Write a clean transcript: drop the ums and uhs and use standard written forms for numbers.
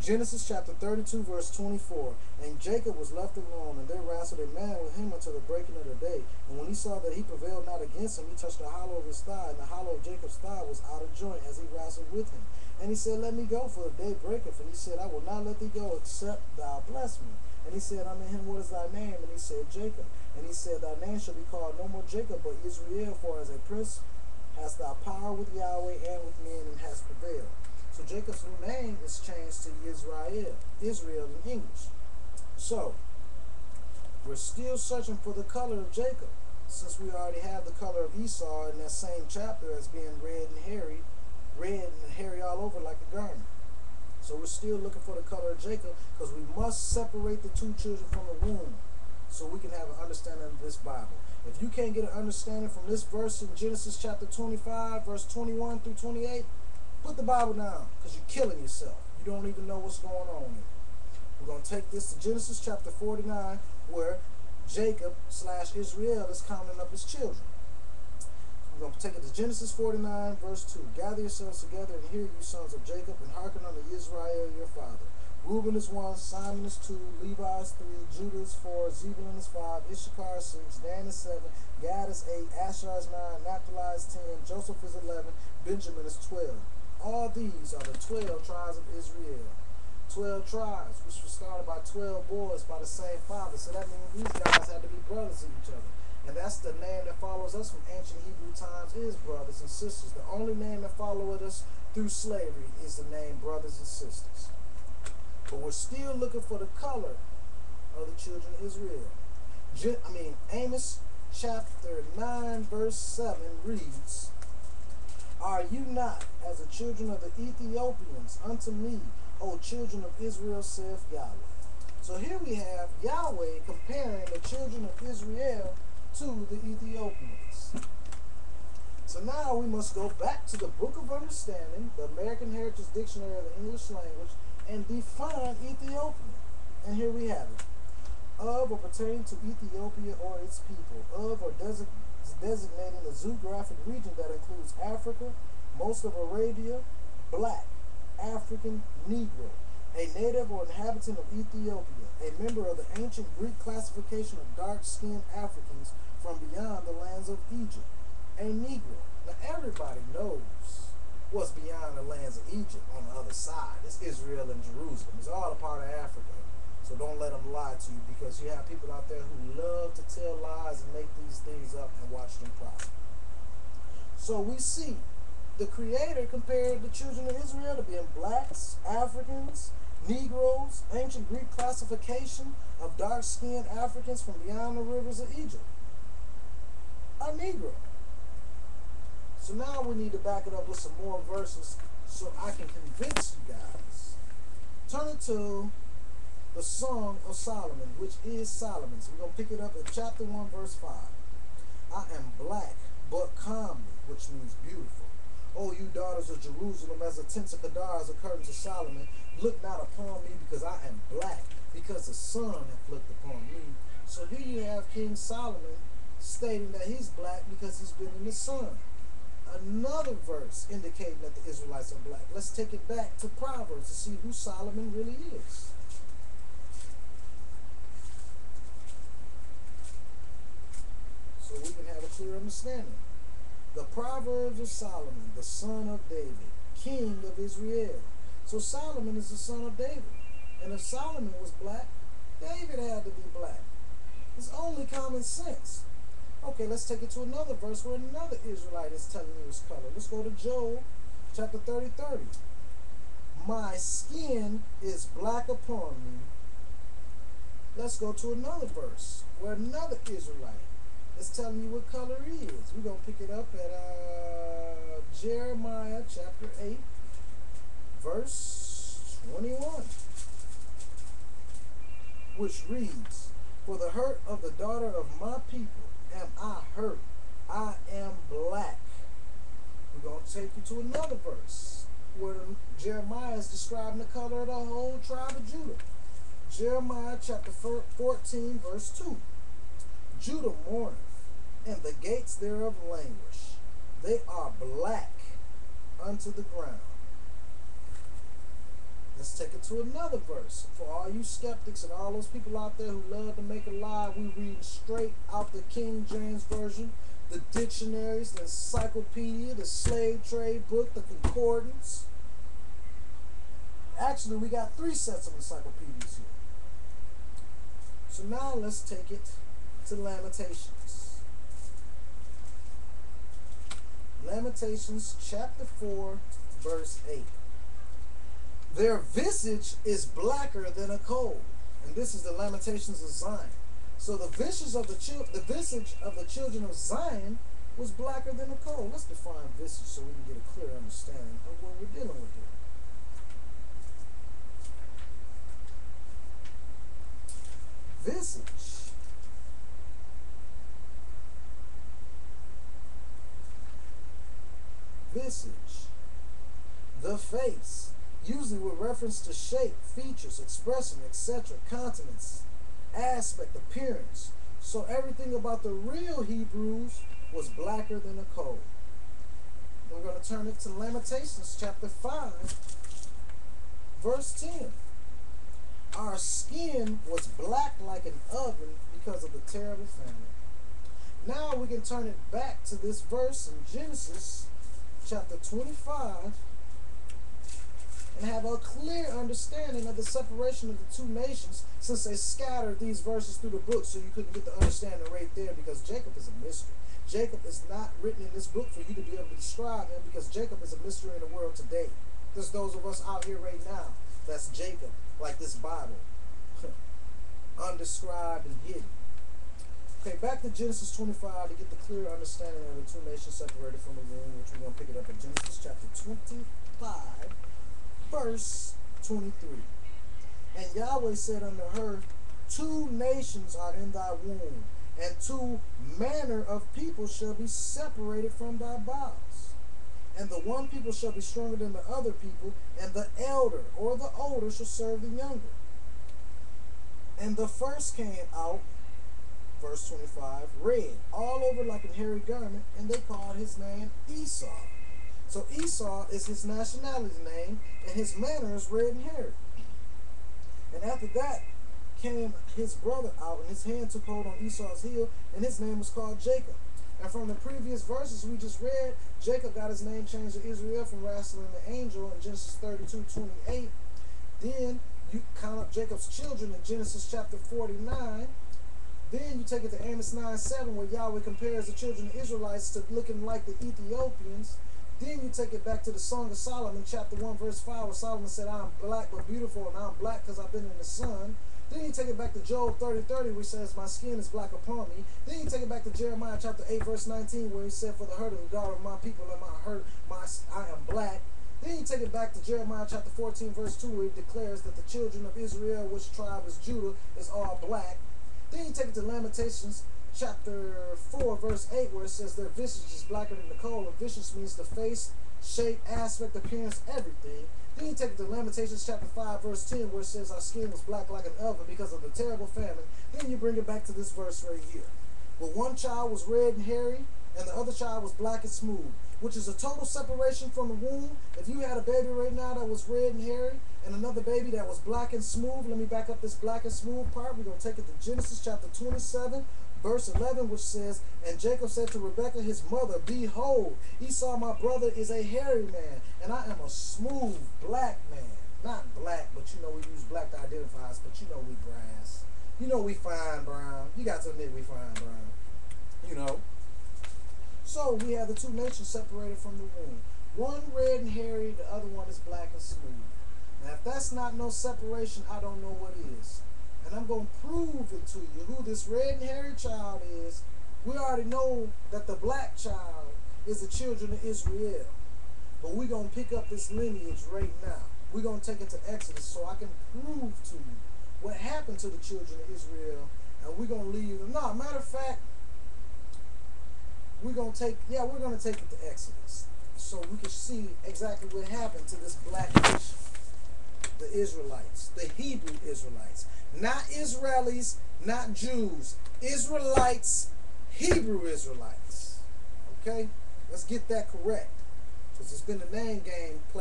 Genesis chapter 32, verse 24. And Jacob was left alone, and there wrestled a man with him until the breaking of the day. And when he saw that he prevailed not against him, he touched the hollow of his thigh, and the hollow of Jacob's thigh was out of joint as he wrestled with him. And he said, Let me go, for the day breaketh. And he said, I will not let thee go, except thou bless me. And he said unto him, What is thy name? And he said, Jacob. And he said, Thy name shall be called no more Jacob, but Israel, for as a prince hast thou power with Yahweh and with men, and hast prevailed. So Jacob's new name is changed to Israel in English. So, we're still searching for the color of Jacob, since we already have the color of Esau in that same chapter as being red and hairy all over like a garment. So we're still looking for the color of Jacob, because we must separate the two children from the womb so we can have an understanding of this Bible. If you can't get an understanding from this verse in Genesis chapter 25, verse 21 through 28, put the Bible down, because you're killing yourself. You don't even know what's going on here. We're going to take this to Genesis chapter 49, where Jacob / Israel is counting up his children. We're going to take it to Genesis 49, verse 2. Gather yourselves together and hear, you sons of Jacob, and hearken unto Israel your father. Reuben is 1, Simon is 2, Levi is 3, Judah is 4, Zebulun is 5, Issachar is 6, Dan is 7, Gad is 8, Asher is 9, Naphtali is 10, Joseph is 11, Benjamin is 12. All these are the 12 tribes of Israel. 12 tribes, which was started by 12 boys by the same father. So that means these guys had to be brothers of each other. And that's the name that follows us from ancient Hebrew times, is brothers and sisters. The only name that followed us through slavery is the name brothers and sisters. But we're still looking for the color of the children of Israel. Amos chapter 9, verse 7 reads, Are you not as the children of the Ethiopians unto me, O children of Israel, saith Yahweh? So here we have Yahweh comparing the children of Israel to the Ethiopians. So now we must go back to the Book of Understanding, the American Heritage Dictionary of the English Language, and define Ethiopian. And here we have it. Of or pertaining to Ethiopia or its people. Of or designating a geographic region that includes Africa, most of Arabia, black, African, Negro, a native or inhabitant of Ethiopia, a member of the ancient Greek classification of dark-skinned Africans from beyond the lands of Egypt, a Negro. Now everybody knows what's beyond the lands of Egypt on the other side. It's Israel and Jerusalem. It's all a part of Africa. So don't let them lie to you, because you have people out there who love to tell lies and make these things up and watch them profit. So we see the Creator compared the children of Israel to being blacks, Africans, Negroes, ancient Greek classification of dark-skinned Africans from beyond the rivers of Egypt. A Negro. So now we need to back it up with some more verses so I can convince you guys. Turn it to the Song of Solomon, which is Solomon's. We're going to pick it up at chapter 1, verse 5. I am black, but comely, which means beautiful. O you daughters of Jerusalem, as a tent of Kedar is a curtain to Solomon, look not upon me, because I am black, because the sun hath looked upon me. So here you have King Solomon stating that he's black because he's been in the sun. Another verse indicating that the Israelites are black. Let's take it back to Proverbs to see who Solomon really is. So we can have a clear understanding. The Proverbs of Solomon, the son of David, king of Israel. So Solomon is the son of David. And if Solomon was black, David had to be black. It's only common sense. Okay, let's take it to another verse where another Israelite is telling you his color. Let's go to Job chapter 30:30. My skin is black upon me. Let's go to another verse where another Israelite is telling you what color he is. We're going to pick it up at Jeremiah chapter 8, verse 21, which reads, For the hurt of the daughter of my people am I hurt. I am black. We're going to take you to another verse where Jeremiah is describing the color of the whole tribe of Judah. Jeremiah chapter 14, verse 2. Judah mourneth, and the gates thereof languish. They are black unto the ground. Let's take it to another verse. For all you skeptics and all those people out there who love to make a lie, we read straight out the King James Version, the dictionaries, the encyclopedia, the slave trade book, the concordance. Actually, we got 3 sets of encyclopedias here. So now let's take it to Lamentations. Lamentations chapter 4, verse 8. Their visage is blacker than a coal. And this is the Lamentations of Zion. So the visage of the children of Zion was blacker than a coal. Let's define visage so we can get a clear understanding of what we're dealing with here. Visage. Visage. The face. Usually with reference to shape, features, expression, etc., countenance, aspect, appearance. So everything about the real Hebrews was blacker than a coal. We're going to turn it to Lamentations chapter 5, verse 10. Our skin was black like an oven because of the terrible famine. Now we can turn it back to this verse in Genesis chapter 25 and have a clear understanding of the separation of the 2 nations, since they scattered these verses through the book so you couldn't get the understanding right there, because Jacob is a mystery. Jacob is not written in this book for you to be able to describe him, because Jacob is a mystery in the world today. There's those of us out here right now that's Jacob, like this Bible, undescribed and hidden. Okay, back to Genesis 25 to get the clear understanding of the 2 nations separated from the womb, which we're going to pick it up in Genesis chapter 25, verse 23. And Yahweh said unto her, 2 nations are in thy womb, and 2 manner of people shall be separated from thy bowels. And the one people shall be stronger than the other people, and the elder or the older shall serve the younger. And the first came out, verse 25, red, all over like a hairy garment, and they called his name Esau. So Esau is his nationality name, and his manner is red and hairy. And after that came his brother out, and his hand took hold on Esau's heel, and his name was called Jacob. And from the previous verses we just read, Jacob got his name changed to Israel from wrestling the angel in Genesis 32:28. Then you count up Jacob's children in Genesis chapter 49. Then you take it to Amos 9:7, where Yahweh compares the children of Israelites to looking like the Ethiopians. Then you take it back to the Song of Solomon, chapter 1, verse 5, where Solomon said, I'm black but beautiful, and I'm black because I've been in the sun. Then you take it back to Job 30:30, where he says, my skin is black upon me. Then you take it back to Jeremiah chapter 8, verse 19, where he said, for the hurt of the daughter of my people and I am black. Then you take it back to Jeremiah chapter 14, verse 2, where he declares that the children of Israel, which tribe is Judah, is all black. Then you take it to Lamentations chapter 4, verse 8, where it says their visage is blacker than the coal, and visage means the face, shape, aspect, appearance, everything. Then you take it to Lamentations chapter 5, verse 10, where it says our skin was black like an oven because of the terrible famine. Then you bring it back to this verse right here. But one child was red and hairy, and the other child was black and smooth, which is a total separation from the womb. If you had a baby right now that was red and hairy, and another baby that was black and smooth, let me back up this black and smooth part. We're going to take it to Genesis chapter 27, verse 11, which says, and Jacob said to Rebekah his mother, behold, Esau my brother is a hairy man, and I am a smooth black man. Not black, but you know we use black to identify us, but you know we brass. You know we fine brown. You got to admit we fine brown. You know. So we have the 2 nations separated from the womb. One red and hairy, the other one is black and smooth. Now if that's not no separation, I don't know what is. And I'm going to prove it to you who this red and hairy child is. We already know that the black child is the children of Israel. But we're going to pick up this lineage right now. We're going to take it to Exodus so I can prove to you what happened to the children of Israel. And we're going to leave them. No, matter of fact, we're going to take it to Exodus so we can see exactly what happened to this black nation. The Israelites, the Hebrew Israelites. Not Israelis, not Jews. Israelites, Hebrew Israelites. Okay? Let's get that correct. Because it's been a name game played